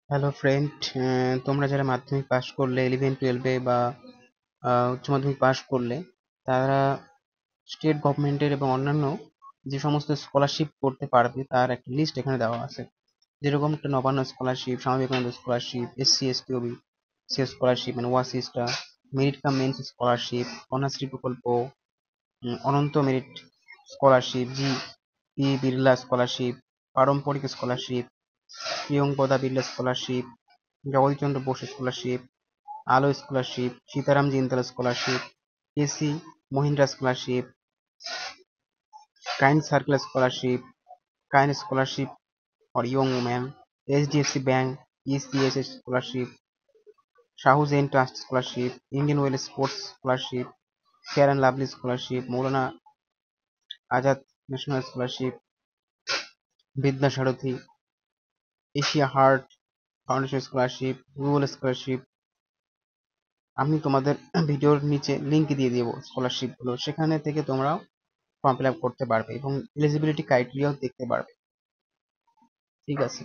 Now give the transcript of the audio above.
Hello friend, তোমরা যারা মাধ্যমিক পাস করলে 11-12-এ বা উচ্চ মাধ্যমিক পাস করলে, তারা স্টেট গভর্নমেন্টের এবং অন্যান্য যে সমস্ত স্কলারশিপ করতে পারবে তার একটা লিস্ট এখানে দেওয়া আছে। যেরকম একটা Nabanna scholarship, Swami Vivekananda scholarship, SC ST OBC scholarship মানে ওয়াসিসটা, merit cum means scholarship, Kanyashree প্রকল্প, Ananta merit scholarship, G P Birla scholarship, পারম্পরিক scholarship, Priyamvada Birla scholarship, Jagadishchandra Bose scholarship, Aalo scholarship, Sitaram Jindal scholarship, KC Mahindra scholarship, kind circle scholarship, kind scholarship for young woman, HDFC bank ECSS scholarship, Sahu Jain trust scholarship, Indian oil sports scholarship, fair and lovely scholarship, Maulana Azad national scholarship, বিদ্যাসারথী, Asia heart foundation scholarship, Google scholarship. আমি তোমাদের ভিডিওর নিচে link দিয়ে দেবো scholarship গুলো, সেখানে থেকে তোমরা ফর্ম ফিল আপ করতে পারবে এবং এলিজিবিলিটি ক্রাইটেরিয়াও দেখতে পারবে। ঠিক আছে।